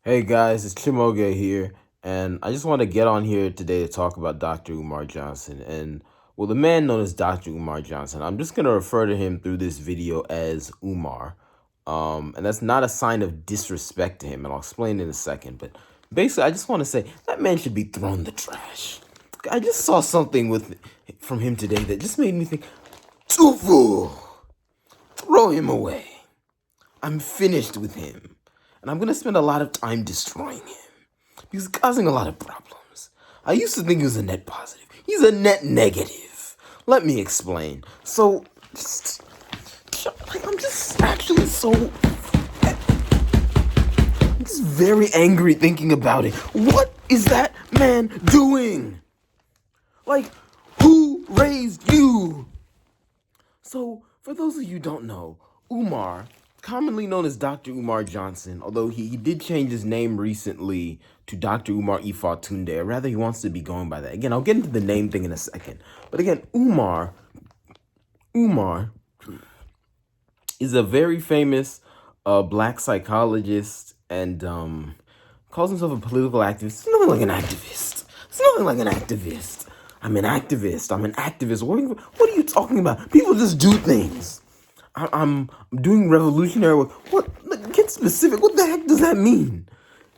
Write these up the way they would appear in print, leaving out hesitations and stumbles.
Hey guys, it's CHIMAOGE here, and I just want to get on here today to talk about Dr. Umar Johnson. And well, the man known as Dr. Umar Johnson, I'm just gonna refer to him through this video as Umar. And that's not a sign of disrespect to him, and I'll explain in a second. But basically, I just want to say that man should be thrown in the trash. I just saw something from him today that just made me think, Tufu, throw him away. I'm finished with him. And I'm going to spend a lot of time destroying him. He's causing a lot of problems. I used to think he was a net positive. He's a net negative. Let me explain. So, I'm just actually I'm just very angry thinking about it. What is that man doing? Like, who raised you? So, for those of you who don't know, Umar, commonly known as Dr. Umar Johnson, although he did change his name recently to Dr. Umar Ifatunde, or rather he wants to be going by that. Again, I'll get into the name thing in a second. But again, Umar is a very famous black psychologist and calls himself a political activist. It's nothing like an activist. It's nothing like an activist. I'm an activist. I'm an activist. What are you talking about? People just do things. I'm doing revolutionary work. What? Get specific. What the heck does that mean?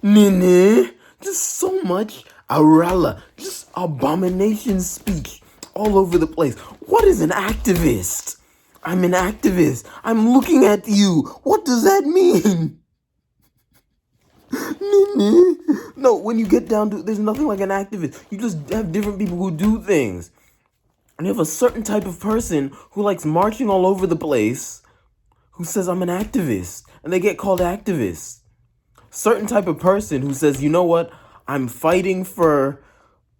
Nene. Just so much arella. Just abomination speech all over the place. What is an activist? I'm an activist. I'm looking at you. What does that mean? Nene. No, when you get down to, there's nothing like an activist. You just have different people who do things. And you have a certain type of person who likes marching all over the place, who says, I'm an activist, and they get called activists. Certain type of person who says, you know what, I'm fighting for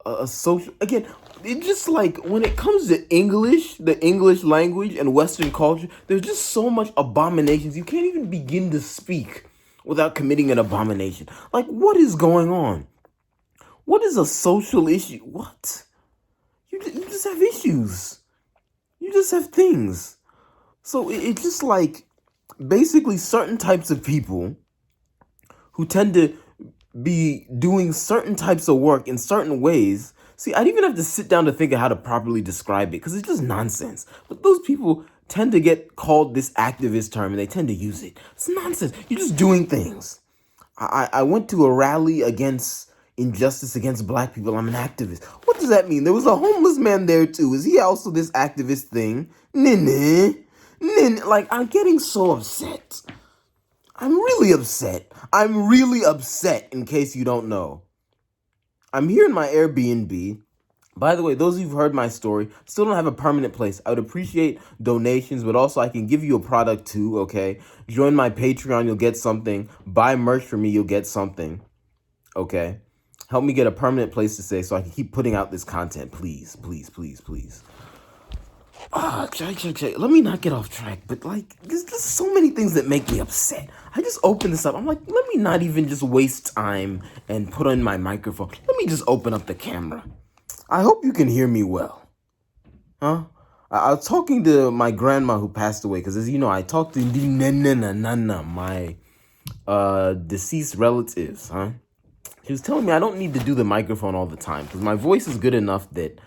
a social... Again, it's just like, when it comes to English, the English language and Western culture, there's just so much abominations. You can't even begin to speak without committing an abomination. Like, what is going on? What is a social issue? What? You just have issues. You just have things. So it's just like basically certain types of people who tend to be doing certain types of work in certain ways. See, I'd even have to sit down to think of how to properly describe it because it's just nonsense. But those people tend to get called this activist term and they tend to use it. It's nonsense. You're just doing things. I went to a rally against injustice against black people. I'm an activist. What does that mean? There was a homeless man there too. Is he also this activist thing? Nene. Like, I'm getting so upset. I'm really upset. I'm really upset, in case you don't know. I'm here in my Airbnb. By the way, those of you who've heard my story, still don't have a permanent place. I would appreciate donations, but also I can give you a product too, okay? Join my Patreon, you'll get something. Buy merch from me, you'll get something, okay? Help me get a permanent place to stay so I can keep putting out this content, please, please, please, please. Let me not get off track, but like, there's so many things that make me upset. I just open this up. I'm like, let me not even just waste time and put on my microphone. Let me just open up the camera. I hope you can hear me well. Huh? I was talking to my grandma who passed away, because as you know, I talked to my deceased relatives, huh? She was telling me I don't need to do the microphone all the time because my voice is good enough that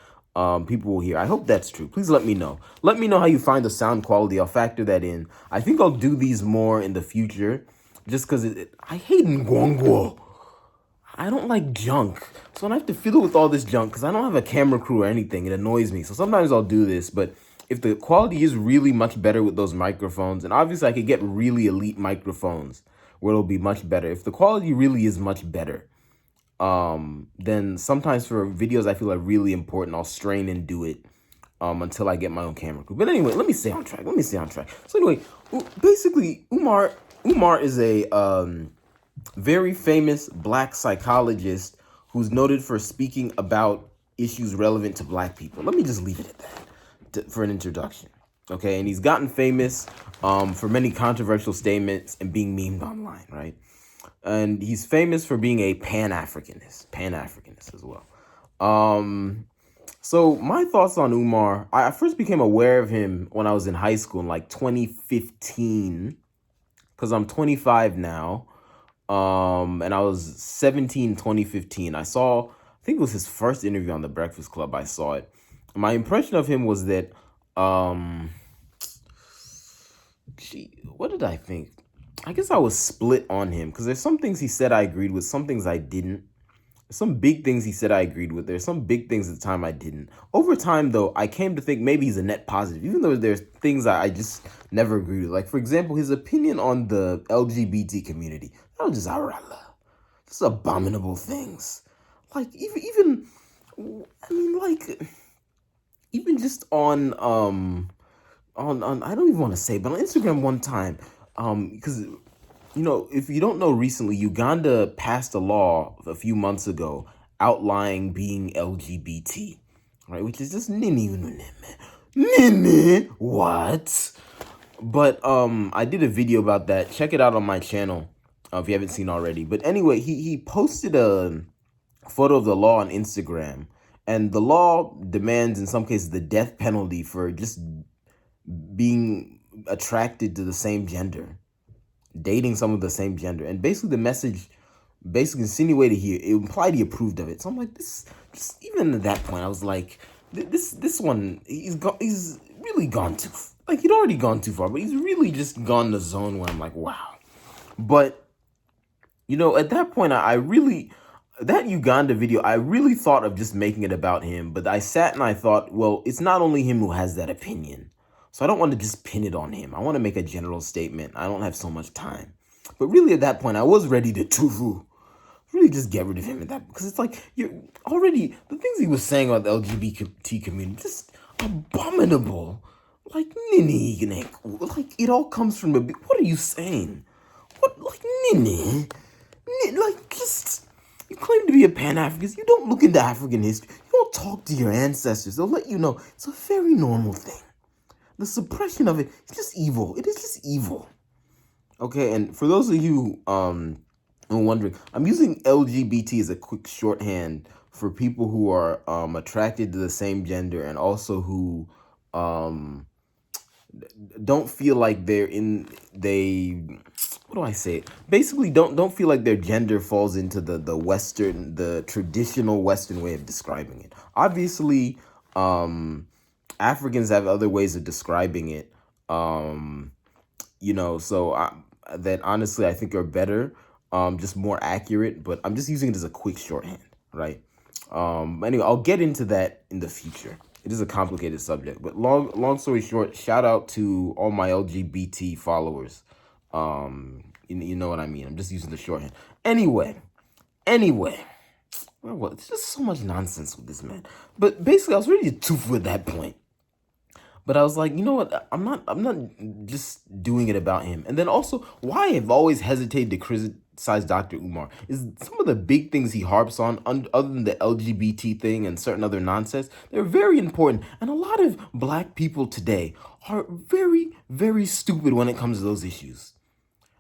people will hear. I hope that's true. Please let me know. Let me know how you find the sound quality. I'll factor that in. I think I'll do these more in the future just because I hate ngwongwo. I don't like junk. So I have to fiddle with all this junk because I don't have a camera crew or anything. It annoys me. So sometimes I'll do this. But if the quality is really much better with those microphones, and obviously I could get really elite microphones where it'll be much better. If the quality really is much better, then sometimes for videos I feel are really important, I'll strain and do it until I get my own camera crew. But anyway, let me stay on track. So anyway, basically, Umar is a very famous black psychologist who's noted for speaking about issues relevant to black people. Let me just leave it at that for an introduction. Okay, and he's gotten famous for many controversial statements and being memed online, right? And he's famous for being a Pan-Africanist as well. So my thoughts on Umar, I first became aware of him when I was in high school in like 2015, because I'm 25 now. And I was 17, 2015. I think it was his first interview on The Breakfast Club. I saw it. My impression of him was that, what did I think? I guess I was split on him because there's some things he said I agreed with, some things I didn't. Some big things he said I agreed with. There's some big things at the time I didn't. Over time, though, I came to think maybe he's a net positive, even though there's things I just never agreed with. Like, for example, his opinion on the LGBT community. That was just just abominable things. Like, even just on I don't even want to say, but on Instagram one time, because if you don't know, recently Uganda passed a law a few months ago outlining being LGBT, right? Which is just nini, what? But I did a video about that. Check it out on my channel if you haven't seen already. But anyway, he posted a photo of the law on Instagram, and the law demands in some cases the death penalty for just being attracted to the same gender, dating someone of the same gender. And basically the message insinuated here, it implied he approved of it. So I'm like, this, just even at that point, I was like, this one, he's really gone too, like, he'd already gone too far, but he's really just gone the zone where I'm like, wow. But, at that point, that Uganda video, I really thought of just making it about him, but I sat and I thought, well, it's not only him who has that opinion. So I don't want to just pin it on him. I want to make a general statement. I don't have so much time. But really at that point, I was ready to really just get rid of him at that, because it's like, you're already, the things he was saying about the LGBT community, just abominable. Like, Nini, like, it all comes from what are you saying? What, like, Nini? Like, just, you claim to be a Pan-Africanist, you don't look into African history, you don't talk to your ancestors, they'll let you know it's a very normal thing. The suppression of it is just evil. It is just evil. Okay, and for those of you who are wondering, I'm using LGBT as a quick shorthand for people who are attracted to the same gender, and also who don't feel like what do I say? Basically, don't feel like their gender falls into the traditional Western way of describing it. Obviously, Africans have other ways of describing it, that honestly I think are better, just more accurate, but I'm just using it as a quick shorthand, right? Anyway, I'll get into that in the future. It is a complicated subject, but long story short, shout out to all my LGBT followers. You know what I mean? I'm just using the shorthand. Anyway. Well, it's just so much nonsense with this man. But basically, I was ready to tooth at that point. But I was like, you know what? I'm not just doing it about him. And then also, why I've always hesitated to criticize Dr. Umar is some of the big things he harps on, other than the LGBT thing and certain other nonsense, they're very important. And a lot of black people today are very, very stupid when it comes to those issues.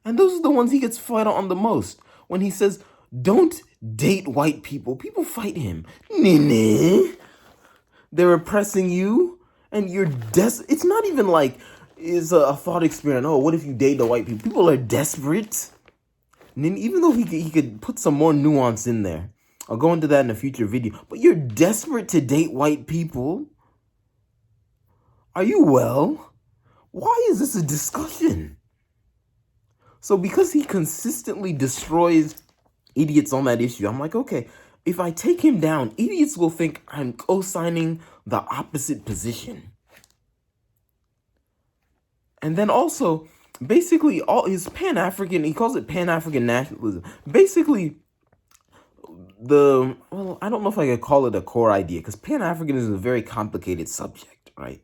And those are the ones he gets fight on the most. When he says, don't date white people, people fight him. Nene, they're oppressing you. And you're it's not even like it's a thought experiment. Oh, what if you date the white people? People are desperate. And then even though he could put some more nuance in there, I'll go into that in a future video. But you're desperate to date white people. Are you well? Why is this a discussion? So because he consistently destroys idiots on that issue, I'm like, okay, if I take him down, idiots will think I'm co-signing the opposite position. And then also, basically, all his Pan-African, he calls it Pan-African nationalism. Basically, I don't know if I could call it a core idea, because Pan-Africanism is a very complicated subject, right?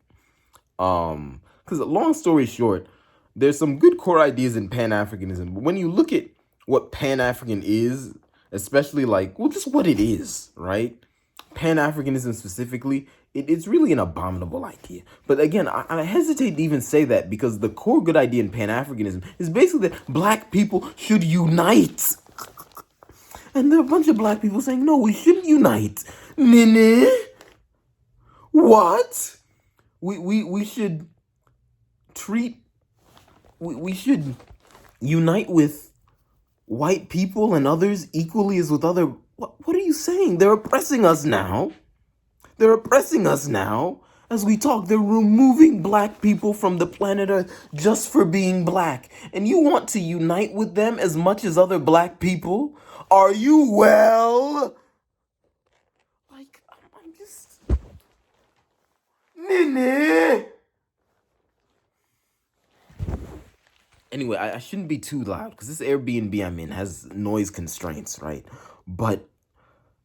Because long story short, there's some good core ideas in Pan-Africanism, but when you look at what Pan-African is, especially just what it is, right? Pan-Africanism specifically, it's really an abominable idea. But again, I hesitate to even say that, because the core good idea in Pan-Africanism is basically that black people should unite. And there are a bunch of black people saying, no, we shouldn't unite. Nene? What? We should we should unite with white people and others equally as with other... What are you saying? They're oppressing us now. They're oppressing us now. As we talk, they're removing black people from the planet Earth just for being black. And you want to unite with them as much as other black people? Are you well? Like, I'm just... Nene! Anyway, I shouldn't be too loud because this Airbnb I'm in has noise constraints, right? But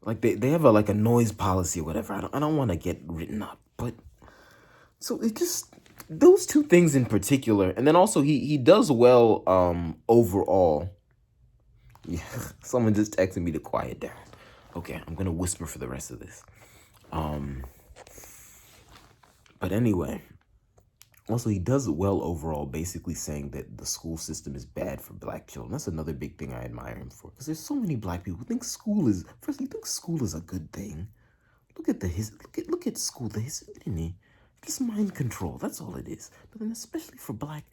like they have a noise policy or whatever. I don't want to get written up, but so it just those two things in particular, and then also he does well overall. Yeah, someone just texted me to quiet down. Okay, I'm gonna whisper for the rest of this. But anyway. Also, he does it well overall, basically saying that the school system is bad for black children. That's another big thing I admire him for. Because there's so many black people who think school is... First, you think school is a good thing. Look at look at school, the history, didn't he? Just mind control, that's all it is. But then especially for black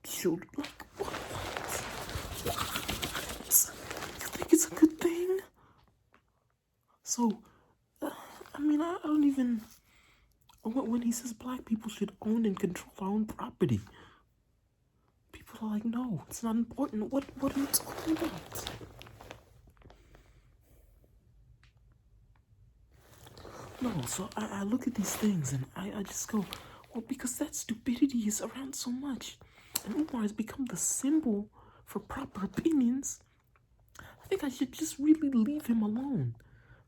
children, like, what? You think it's a good thing? So, I mean, I don't even... When he says black people should own and control our own property, people are like, no, it's not important. What are you talking about? No, so I look at these things and I just go, well, because that stupidity is around so much. And Umar has become the symbol for proper opinions. I think I should just really leave him alone.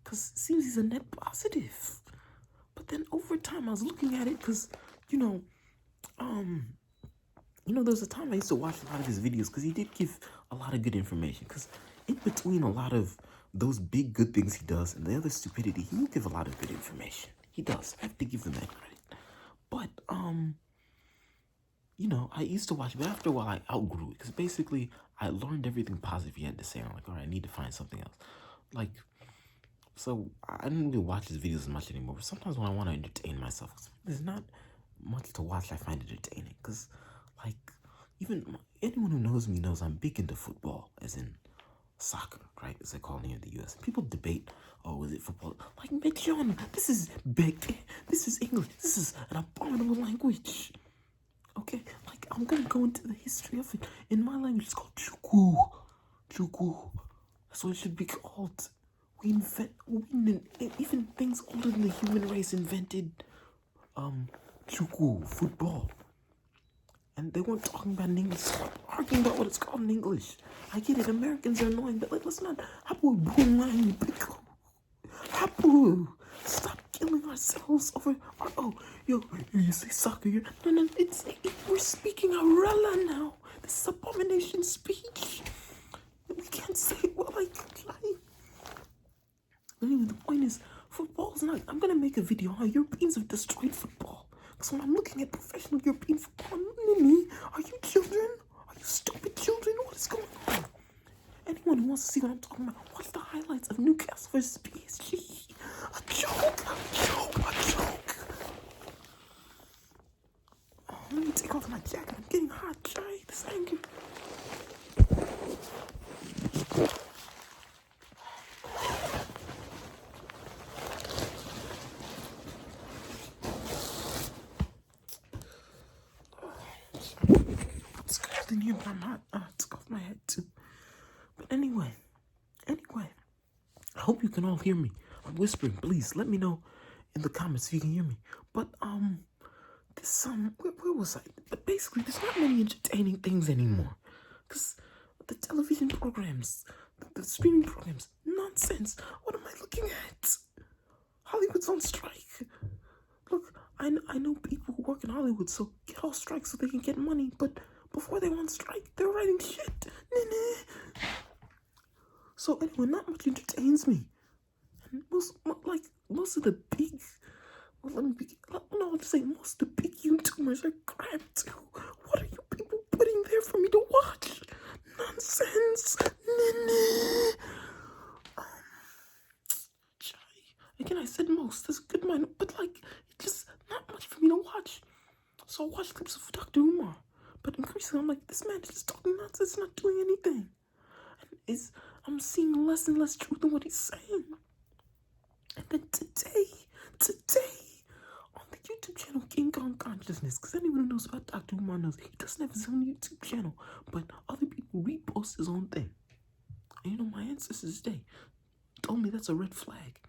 Because it seems he's a net positive. But then over time, I was looking at it because, there was a time I used to watch a lot of his videos because he did give a lot of good information. Because in between a lot of those big good things he does and the other stupidity, he will give a lot of good information. He does. I have to give him that credit. But, I used to watch it, but after a while, I outgrew it. Because basically, I learned everything positive he had to say. I'm like, all right, I need to find something else. Like... So, I don't really watch his videos as much anymore. But sometimes when I want to entertain myself, there's not much to watch I find entertaining. Because, like, even anyone who knows me knows I'm big into football, as in soccer, right? As they call it here in the U.S. People debate, oh, is it football? Like, make sure this is big. This is English. This is an abominable language. Okay? Like, I'm going to go into the history of it. In my language, it's called Chuku. Chuku. That's what it should be called. Even things older than the human race invented chuku, football. And they weren't talking about in English, arguing about what it's called in English. I get it, Americans are annoying, but let's not stop killing ourselves over you say soccer, no, we're speaking Arala now. This is abomination speech. We can't say anyway, the point is, football is not... I'm going to make a video on how Europeans have destroyed football. Because when I'm looking at professional European football, are you children? Are you stupid children? What is going on? Anyone who wants to see what I'm talking about, watch the highlights of Newcastle versus PSG. A joke. Oh, let me take off my jacket. I'm getting hot, Jay. This anger. In here, but I'm hot. I took off my head too. But anyway, I hope you can all hear me. I'm whispering. Please let me know in the comments if you can hear me. But this where was I? But basically, there's not many entertaining things anymore, because the television programs, the streaming programs, nonsense. What am I looking at? Hollywood's on strike. Look, I know people who work in Hollywood, so get off strike so they can get money, but before they went strike, they were writing shit. So anyway, not much entertains me. And most of the big... I'll just say most of the big YouTubers are crap too. What are you people putting there for me to watch? Nonsense. Again, I said most. There's a good mind, but it's just not much for me to watch. So I watch clips of Dr. Umar. But increasingly, I'm like, this man is just talking nonsense, not doing anything. I'm seeing less and less truth in what he's saying. And then today, on the YouTube channel King Kong Consciousness, because anyone who knows about Dr. Umar knows he doesn't have his own YouTube channel, but other people repost his own thing. And you know, my ancestors today told me that's a red flag,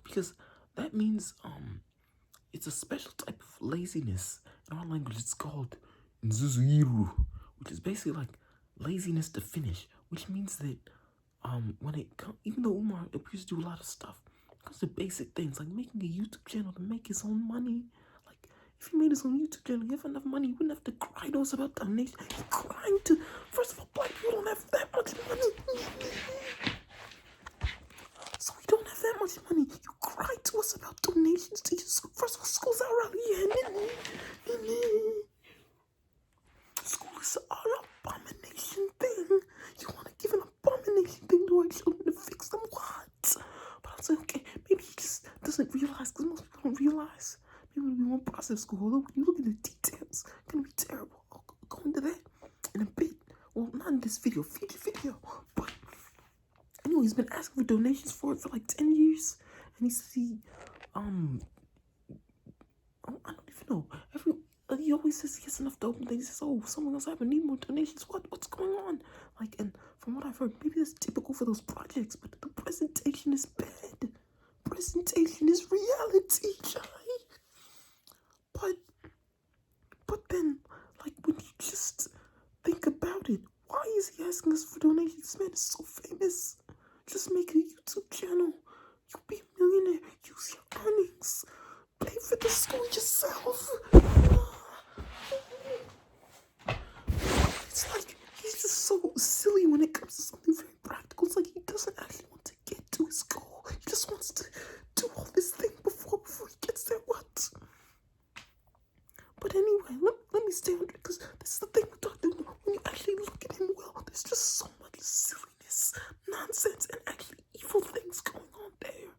because that means it's a special type of laziness. In our language, it's called Nzuzuiru, which is basically like laziness to finish, which means that when it comes, even though Umar appears to do a lot of stuff, it comes to basic things like making a YouTube channel to make his own money. Like, if he made his own YouTube channel, he have enough money, he wouldn't have to cry to us about donation. He's crying to, first of all, black people don't have that much money. So we don't have that much money. You cry to us about donations to your school. First of all, school's out here. School is an abomination thing. You want to give an abomination thing to our children to fix them? What? But I'll say, okay, maybe he just doesn't realize, because most people don't realize. Maybe we won't process school, although when you look at the details, it's going to be terrible. I'll go into that in a bit. Well, not in this video, future video. But anyway, he's been asking for donations for it for like 10 years. And he says I don't even know. He always says he gets enough to open things. He says, oh, someone else haven't need more donations. What's going on? Like, and from what I've heard, maybe that's typical for those projects, but the presentation is bad. Presentation is reality, Chai. But then, like, when you just think about it, why is he asking us for donations? This man is so famous. Just make a YouTube channel. You'll be a millionaire. Use your earnings. Pay for the school yourself. It's like he's just so silly when it comes to something very practical. It's like he doesn't actually want to get to his goal. He just wants to do all this thing before he gets there. What? But anyway, let me stay on it, because this is the thing with Dr. Umar. When you actually look at him well, there's just so much silliness, nonsense, and actually evil things going on there.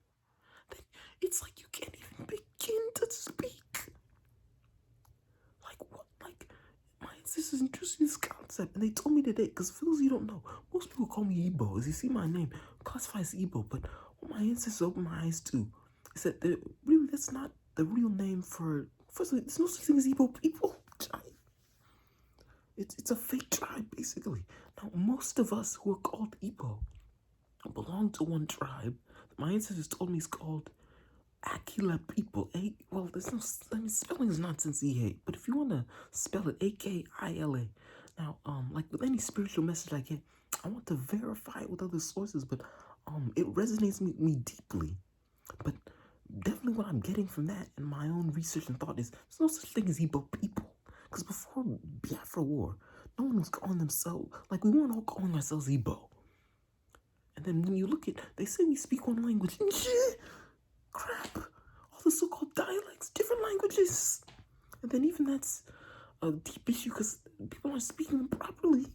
That it's like you can't even begin to speak. Like what? Like, my sisters introduced me this concept, and they told me today, because for those of you who don't know, most people call me Igbo. As you see my name, classified as Igbo, but what my ancestors opened my eyes to is that really that's not the real name for, first of all, there's no such thing as Igbo people. It's a fake tribe, basically. Now, most of us who are called Igbo belong to one tribe. My ancestors told me it's called Akila people. Well, there's no, spelling is nonsense, but if you want to spell it, Akila. Now, like with any spiritual message I get, I want to verify it with other sources, but it resonates with me deeply. But definitely what I'm getting from that and my own research and thought is there's no such thing as Igbo people. Because before Biafra War, no one was calling themselves, like we weren't all calling ourselves Igbo. And then when you look at, they say we speak one language. Crap. All the so-called dialects, different languages. And then even that's a deep issue because people aren't speaking them properly.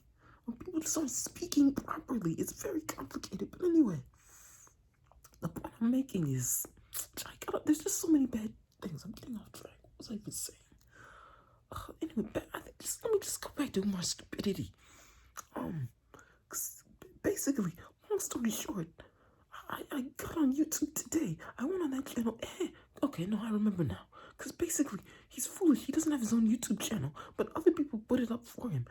When people just aren't speaking properly, it's very complicated. But anyway, the point I'm making is, there's just so many bad things. I'm getting off track. What was I even saying? Anyway, let me just go back to my stupidity. Cause basically, long story short, I got on YouTube today. I went on that channel. Okay, no, I remember now. Because basically, he's foolish. He doesn't have his own YouTube channel, but other people put it up for him.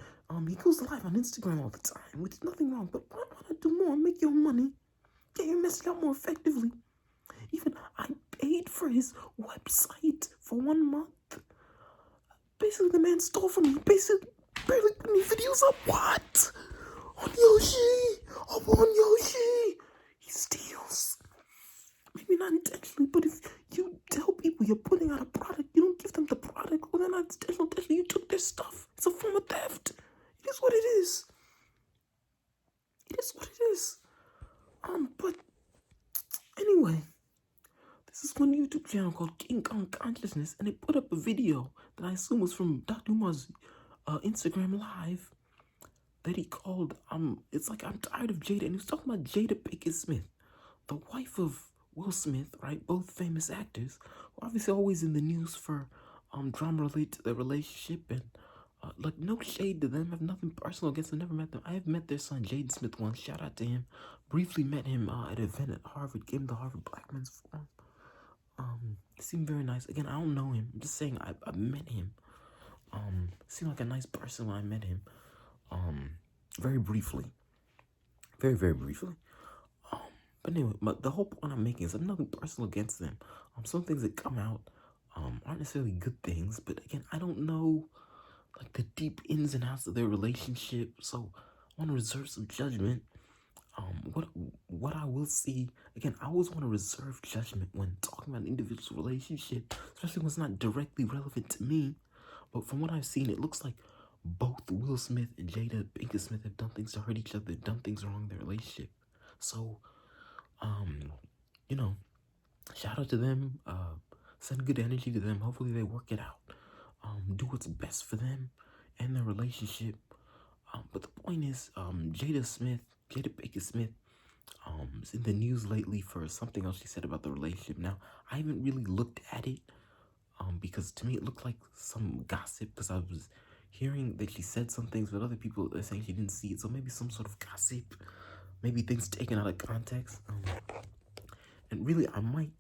He goes live on Instagram all the time, which is nothing wrong. But why not do more? Make your money. Get your message out more effectively. Even I paid for his website for 1 month. Basically, the man stole from me. Basically, barely put any videos up. What? On Yoshi. Up on Yoshi. He steals. Maybe not intentionally, but if you tell people you're putting out a product, you don't give them the product, well, they're not intentional. You took their stuff. It's a form of theft. It is what it is. It is what it is. But anyway, this is one YouTube channel called KingKongConsciousness, and they put up a video that I assume was from Dr. Umar's Instagram Live that he called, it's like, I'm tired of Jada, and he was talking about Jada Pinkett Smith, the wife of Will Smith, right? Both famous actors, obviously always in the news for drama related to their relationship and Like, no shade to them. I have nothing personal against them. Never met them. I have met their son, Jaden Smith, once. Shout out to him. Briefly met him at an event at Harvard. Gave him the Harvard Black Men's Forum. Seemed very nice. Again, I don't know him. I'm just saying I met him. Seemed like a nice person when I met him. Very briefly. Very, very briefly. But anyway, the whole point I'm making is I have nothing personal against them. Some things that come out aren't necessarily good things, but again, I don't know like the deep ins and outs of their relationship, so I want to reserve some judgment. What I will see, again, I always want to reserve judgment when talking about an individual relationship, especially when it's not directly relevant to me. But from what I've seen, it looks like both Will Smith and Jada Pinkett Smith have done things to hurt each other, done things wrong in their relationship. So, you know, shout out to them. Send good energy to them. Hopefully they work it out. Do what's best for them and their relationship. But the point is, Jada Pinkett Smith, is in the news lately for something else she said about the relationship. Now, I haven't really looked at it, because to me it looked like some gossip, because I was hearing that she said some things, but other people are saying she didn't see it, so maybe some sort of gossip, maybe things taken out of context. And really, I might,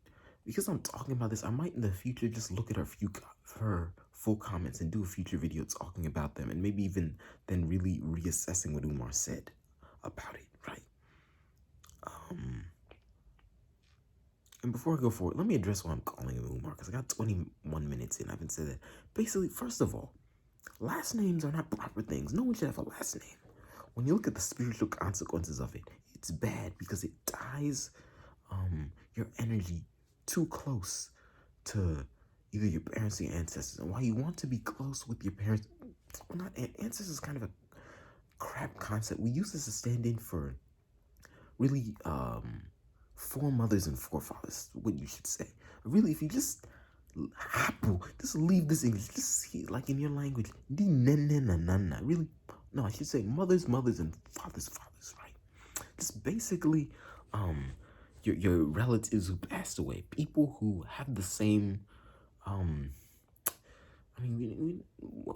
because I'm talking about this, I might in the future just look at her full comments and do a future video talking about them, and maybe even then really reassessing what Umar said about it, right? And before I go forward, let me address why I'm calling him Umar, because I got 21 minutes in. I haven't said that. Basically, first of all, last names are not proper things. No one should have a last name. When you look at the spiritual consequences of it, it's bad because it ties your energy too close to either your parents or your ancestors. And while you want to be close with your parents, well, not ancestors is kind of a crap concept. We use this to stand in for really foremothers and forefathers, what you should say. Really, if you just leave this English, just see, like in your language, really, no, I should say mothers, and fathers, right? Just basically, your relatives who passed away, people who have the same,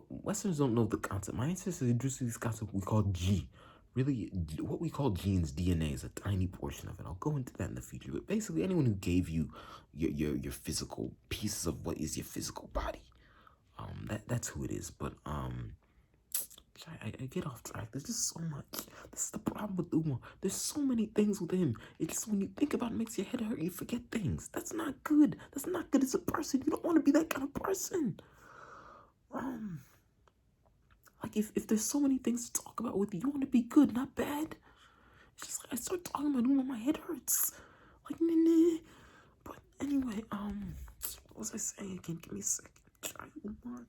Westerners don't know the concept. My ancestors introduced this concept we call G. Really, what we call genes, DNA, is a tiny portion of it. I'll go into that in the future. But basically, anyone who gave you your physical pieces of what is your physical body, that's who it is. But I get off track. There's just so much. This is the problem with Umar. There's so many things with him. It's just when you think about it, it makes your head hurt. You forget things. That's not good. That's not good as a person. You don't want to be that kind of person. Like, if there's so many things to talk about with you, you want to be good, not bad. It's just like I start talking about Umar, my head hurts. Like, nah. But anyway, what was I saying again? Give me a second. Umar.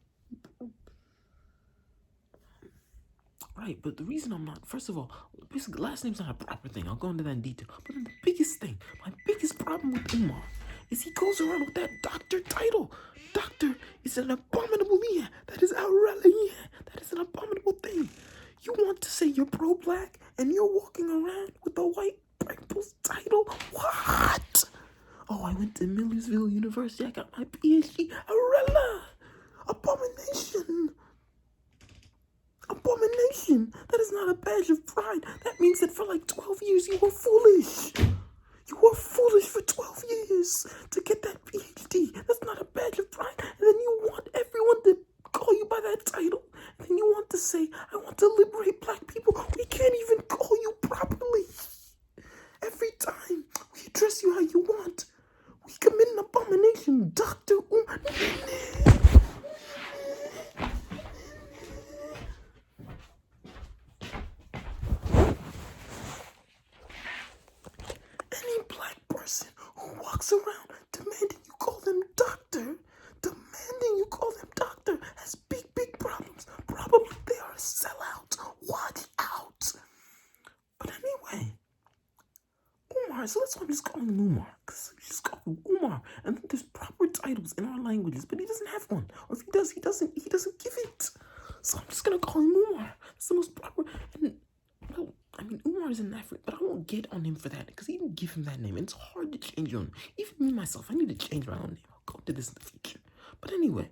Right, but the reason I'm not, first of all, basically, last name's not a proper thing. I'll go into that in detail. But then the biggest thing, my biggest problem with Umar is he goes around with that doctor title. Doctor is an abominable, that is outrageous, that is an abominable thing. You want to say you're pro-black and you're walking around with a white people's title? What? Oh, I went to Millersville University, I got my PhD. Arella! Abomination! Abomination! That is not a badge of pride. That means that for like 12 years you were foolish. You were foolish for 12 years to get that PhD. That's not a badge of pride. And then you want everyone to call you by that title. And then you want to say, I want to liberate black people. We can't even call you properly. Every time we address you how you want, we commit an abomination. Dr. Umar. Any black person who walks around demanding you call them doctor, has big problems. Probably they are a sellout. Watch out. But anyway, Umar, so that's why I'm just calling him Umar. Because we just call him Umar. And then there's proper titles in our languages, but he doesn't have one. Or if he does, he doesn't give it. So I'm just gonna call him Umar. That's the most proper. And well, I mean, Umar is an African, but I won't get on him for that because he didn't give him that name. And it's hard to change your own. Even me, myself, I need to change my own name. I'll go into this in the future. But anyway,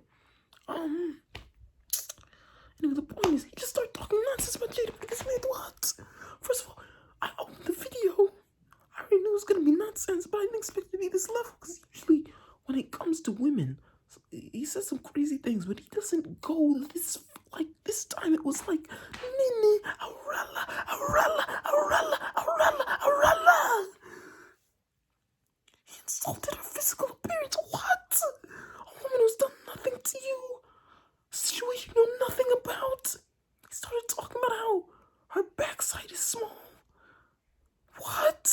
Anyway, the point is, he just started talking nonsense about Jada Pinkett Smith. What? First of all, I opened the video. I already knew it was gonna be nonsense, but I didn't expect it to be this level. Because usually, when it comes to women, he says some crazy things, but he doesn't go this. Like this time, it was like Nini, Arella. He insulted her physical appearance. What? A woman who's done nothing to you. A situation you know nothing about. He started talking about how her backside is small. What?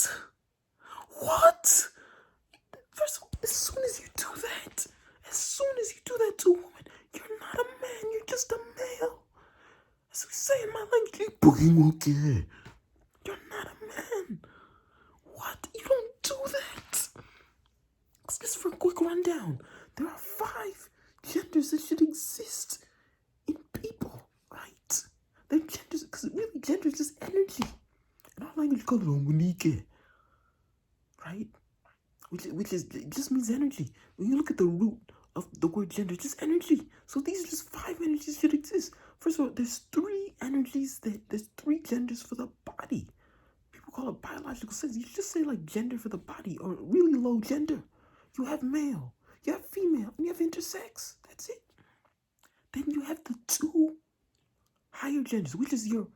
First of all, as soon as you do that to a woman, you're not a man, you're just a male. As we say in my language, you're not a man. What? You don't do that. Just for a quick rundown, there are 5 genders that should exist in people, right? They're genders, because really gender is just energy. In our language, call it right? Which just means energy. When you look at the root of the word gender, just energy. So these are just 5 energies should exist. First of all, there's 3 energies there's 3 genders for the body. People call it biological sex. You just say like gender for the body or really low gender. You have male, you have female, and you have intersex. That's it. Then you have the 2 higher genders, which is the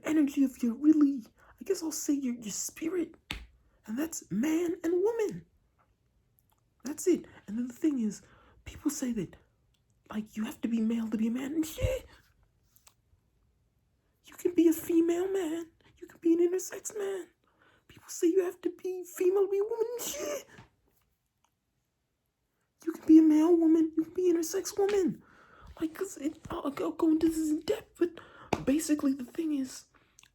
energy of your really, I guess I'll say your spirit. And that's man and woman. That's it. And then the thing is, people say that, like, you have to be male to be a man. And shit. You can be a female man. You can be an intersex man. People say you have to be female to be a woman. And shit. You can be a male woman. You can be an intersex woman. Like, I'll go into this in depth. But basically, the thing is,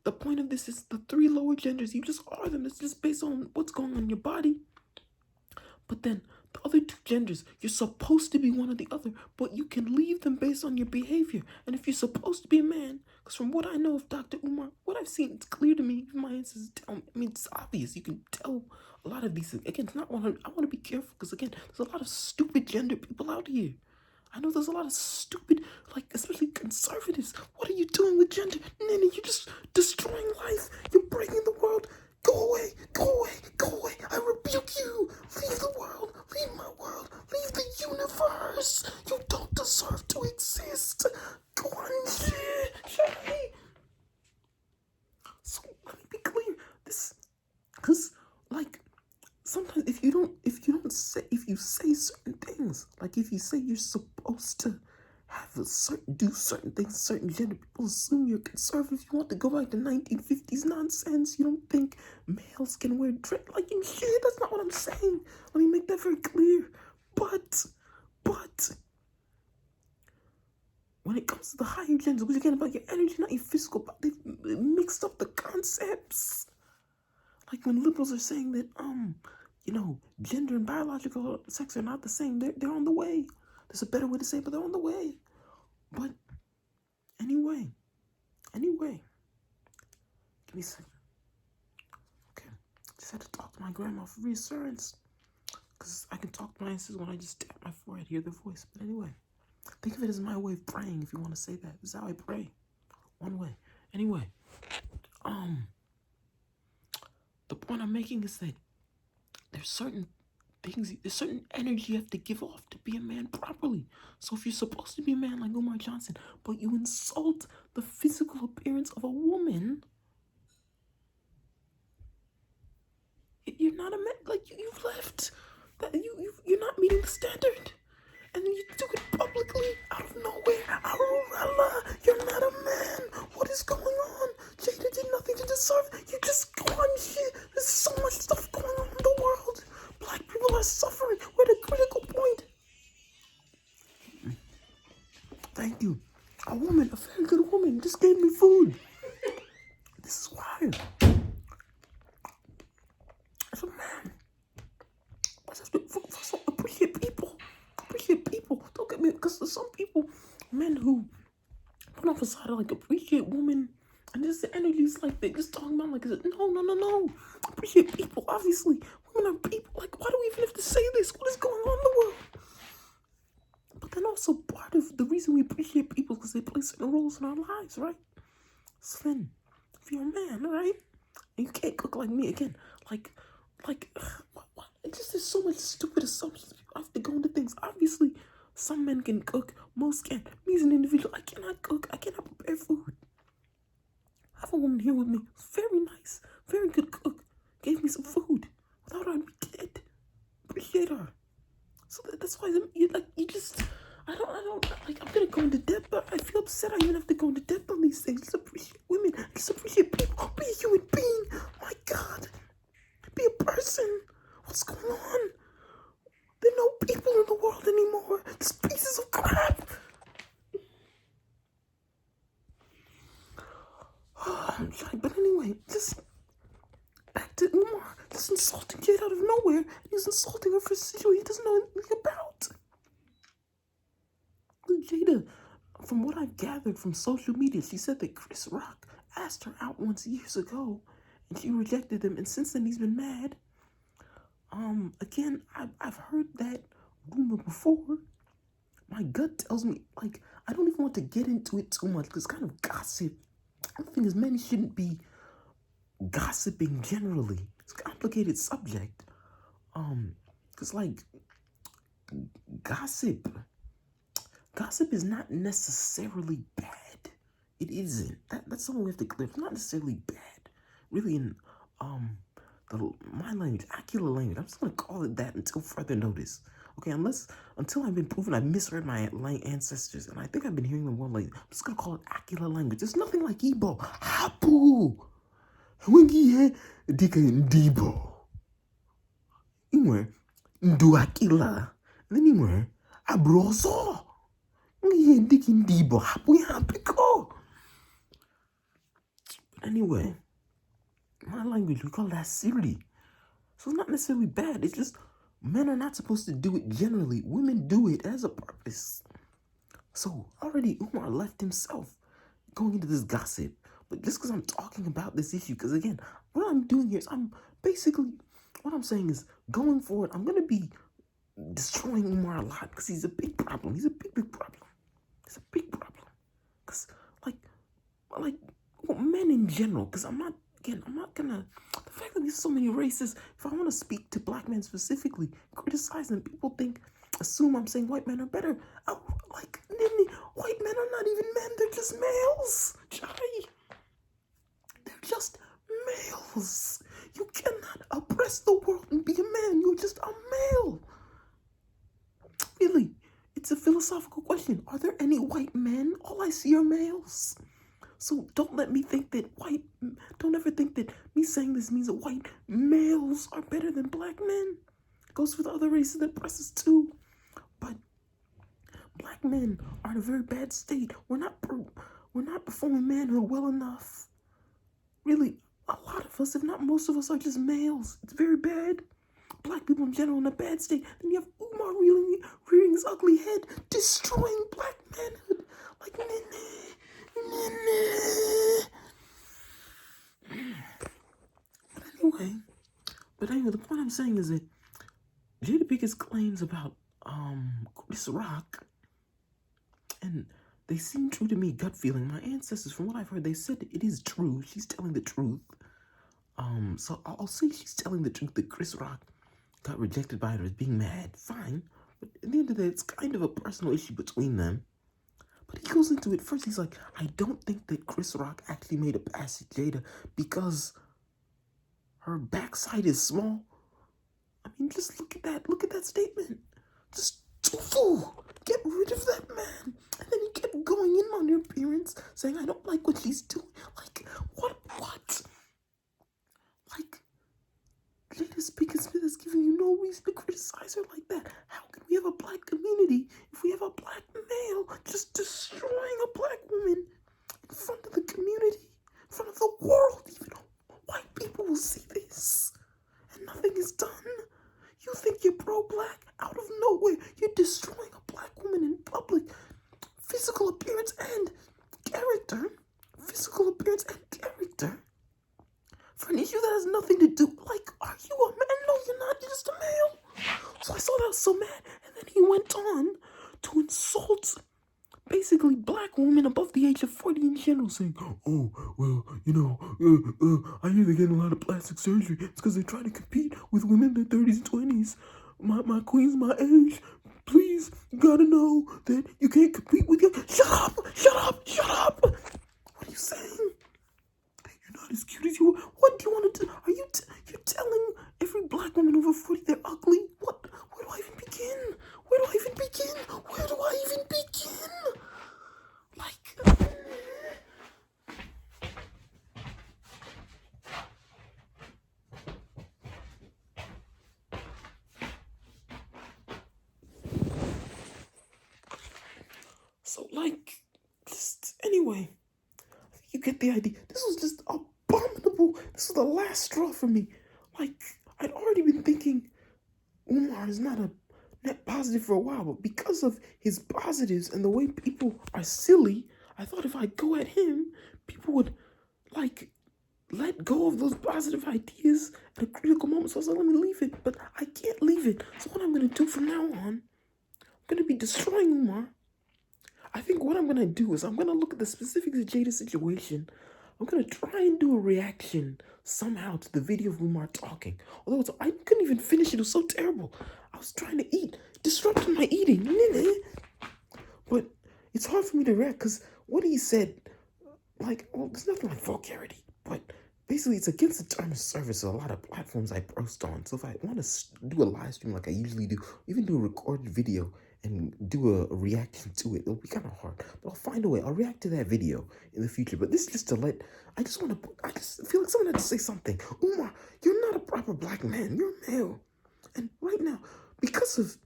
the point of this is the 3 lower genders. You just are them. It's just based on what's going on in your body. But then the other 2 genders, you're supposed to be one or the other, but you can leave them based on your behavior. And if you're supposed to be a man, because from what I know of Dr. Umar, what I've seen, it's clear to me. My answers tell me. I mean, it's obvious. You can tell a lot of these things. Again, it's not 100. I want to be careful because, again, there's a lot of stupid gender people out here. I know there's a lot of stupid, like, especially conservatives. What are you doing with gender? Nini, you're just destroying life. You're breaking the world. Go away. I rebuke you. Leave the world. Leave my world. Leave the universe. You don't deserve to exist. Go on, shit. So, let me be clear. Because, like, sometimes if you say certain things, like if you say you're supposed to do certain things, certain gender, people assume you're conservative. You want to go back to 1950s nonsense. You don't think males can wear dress like and shit. That's not what I'm saying. Let me make that very clear. But when it comes to the higher genders, which again about your energy, not your physical body, they've mixed up the concepts. Like when liberals are saying that gender and biological sex are not the same. They're on the way. There's a better way to say it, but they're on the way. But anyway, give me a second. Okay, just had to talk to my grandma for reassurance, because I can talk to my ancestors when I just tap my forehead, hear their voice. But anyway, think of it as my way of praying. If you want to say that, this is how I pray. One way. Anyway, the point I'm making is that there's certain energy you have to give off to be a man properly. So if you're supposed to be a man like Umar Johnson, but you insult the physical appearance of a woman, you're not a man. Like you've left. That you're not meeting the standard, and then you do it publicly out of nowhere. Arella, you're not a man. What is going on? Jada did nothing to deserve. You just go on shit. There's so much stuff going on in the world. Black people are suffering. We're at a critical point. Thank you. A very good woman, just gave me food. This is why. As a man, first of all, appreciate people. Don't get me, because there's some people, men who put on facade like appreciate women, and just the energies like they just talking about like, no. Appreciate people, obviously. Women are people. Like, why do we even have to say this? What is going on in the world? But And also part of the reason we appreciate people is because they play certain roles in our lives, right? So then, if you're a man, right, and you can't cook like me again, like, what? It's just there's so much stupid assumptions. You have to go into things. Obviously, some men can cook, most can't. Me as an individual, I cannot cook. I cannot prepare food. I have a woman here with me, very nice, very good cook. Gave me some food. Without her, I'd be dead. Appreciate her. So that's why you just. I don't like. I'm gonna go into depth, but I feel upset. I even have to go into depth on these things. Just appreciate women. Just appreciate people. Be a human being. My God, be a person. What's going on? There are no people in the world anymore. Just pieces of crap. I'm sorry, but anyway, just back to Umar. Just insulting Jada out of nowhere. And he's insulting her for a situation he doesn't know anything about. Jada, from what I've gathered from social media, she said that Chris Rock asked her out once years ago, and she rejected him, and since then he's been mad. Again, I've heard that rumor before. My gut tells me, like, I don't even want to get into it too much, because it's kind of gossip. The thing is, men shouldn't be gossiping generally. It's a complicated subject. Because, like, gossip is not necessarily bad. It isn't. That's something we have to clear. It's not necessarily bad. Really, in my language, Aquila language, I'm just gonna call it that until further notice. Okay, until I've been proven I misread my ancestors, and I think I've been hearing them more lately. I'm just gonna call it Aquila language. There's nothing like Igbo. Hapu. Wengi dika Ndibo. Inwe Ndu Aquila. And then inwe Abroso. Anyway, my language, we call that Siri. So it's not necessarily bad. It's just men are not supposed to do it generally. Women do it as a purpose. So already Umar left himself going into this gossip. But just because I'm talking about this issue, because again, what I'm doing here is what I'm saying is going forward, I'm going to be destroying Umar a lot because he's a big problem. He's a big problem. It's a big problem. Because, men in general, because I'm not gonna, the fact that there's so many races, if I want to speak to black men specifically, criticize them, people assume I'm saying white men are better. White men are not even men, they're just males. They're just males. You cannot oppress the world and be a man. You're just a male. Really. It's a philosophical question. Are there any white men? All I see are males. So don't ever think that me saying this means that white males are better than black men. It goes for the other races that oppress us too. But black men are in a very bad state. We're not performing manhood well enough. Really, a lot of us, if not most of us, are just males. It's very bad. Black people in general in a bad state. Then you have Umar rearing his ugly head, destroying black manhood. Like, But anyway, the point I'm saying is that Jada Pinkett's claims about Chris Rock, and they seem true to me, gut feeling. My ancestors, from what I've heard, they said it is true. She's telling the truth. So I'll say she's telling the truth that Chris Rock got rejected by her as being mad. Fine. But at the end of the day, it's kind of a personal issue between them. But he goes into it first. He's like, I don't think that Chris Rock actually made a pass at Jada because her backside is small. I mean, just look at that. Look at that statement. Just get rid of that man. And then he kept going in on her appearance, saying, I don't like what she's doing. Like, what? Like, Jada Pinkett Smith is giving you no reason to criticize her like that. How can we have a black community if we have a black male just destroying a black woman in front of the community, in front of the world? Even white people will see this, and nothing is done. You think you're pro-black? Out of nowhere, you're destroying a black woman in public. Physical appearance and character. For an issue that has nothing to do, like, are you a man? No, you're not, you're just a male. So I saw that I was so mad, and then he went on to to insult basically black women above the age of 40 in general, saying, oh, well, I hear they're getting a lot of plastic surgery. It's because they're trying to compete with women in their 30s and 20s. My queen's my age. Please, you gotta know that you can't compete with you. Shut up! Shut up! Shut up! What are you saying? You're not as cute as you were. What do you want to do? Are you you're telling every black woman over 40 they're ugly? What? Where do I even begin? Where do I even begin? Where do I even begin? Like, so like, just anyway, I think you get the idea. This was just abominable. This was the last straw for me. Like, I'd already been thinking Umar is not a net positive for a while, but because of his positives and the way people are silly, I thought if I go at him, people would, like, let go of those positive ideas at a critical moment. So I was like, let me leave it, but I can't leave it. So what I'm going to do from now on, I'm going to be destroying Umar. I think what I'm going to do is I'm going to look at the specifics of Jada's situation. I'm going to try and do a reaction somehow to the video of Umar talking. Although I couldn't even finish it. It was so terrible. I was trying to eat, disrupting my eating. But it's hard for me to react because what he said, like, well, there's nothing like vulgarity. But basically, it's against the terms of service of a lot of platforms I post on. So if I want to do a live stream like I usually do, even do a recorded video and do a reaction to it, it'll be kind of hard. But I'll find a way. I'll react to that video in the future. But this is just to let, I just feel like someone had to say something. Umar, you're not a proper black man. You're a male. And right now, because of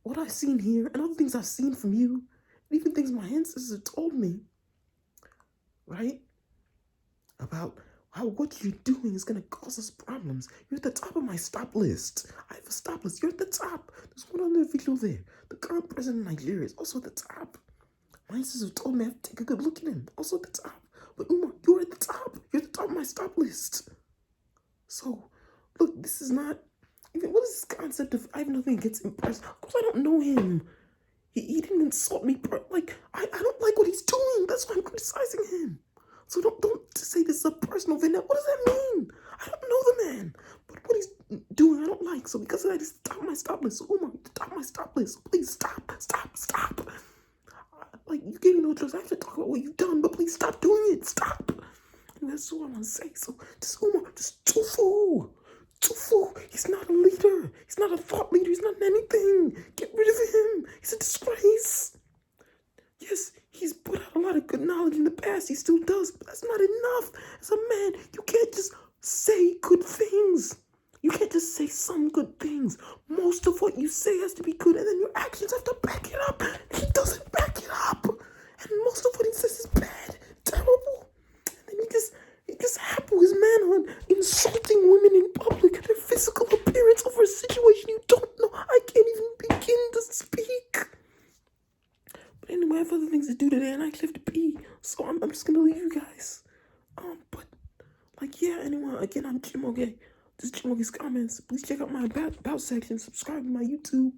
what I've seen here and other things I've seen from you, and even things my ancestors have told me, right? About how what you're doing is going to cause us problems. You're at the top of my stop list. I have a stop list. You're at the top. There's one other video there. The current president of Nigeria is also at the top. My ancestors have told me I have to take a good look at him. Also at the top. But Umar, you're at the top. You're at the top of my stop list. So, look, this is not... Even, what is this concept of I have nothing against him personally? Of course I don't know him. He didn't insult me. Like, I don't like what he's doing. That's why I'm criticizing him. So don't say this is a personal vendetta. What does that mean? I don't know the man. But what he's doing, I don't like. So because of that, he's top my stop list. So Umar, top my stop list. So please stop. Like, you gave me no choice. I have to talk about what you've done, but please stop doing it. Stop. And that's what I want to say. So just Umar, just Tufu. He's not a leader. He's not a thought leader. He's not anything. Get rid of him. He's a disgrace. Yes, he's put out a lot of good knowledge in the past. He still does, but that's not enough. As a man, you can't just say good things. You can't just say some good things. Most of what you say has to be good, and then your actions have to back it up. He doesn't back it up. And most of what he says is bad, terrible. And then he just happy with his manhood, insulting women in public, their physical appearance over a situation you don't know. I can't even begin to speak. But anyway, I have other things to do today, and I actually have to pee, so I'm just gonna leave you guys. But like, yeah. Anyway, again, I'm CHIMAOGE. This is CHIMAOGE's comments. Please check out my about section. Subscribe to my YouTube.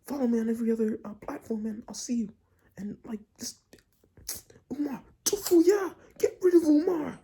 Follow me on every other platform, and I'll see you. And like, just Umar, Tufu, yeah. Get rid of Umar.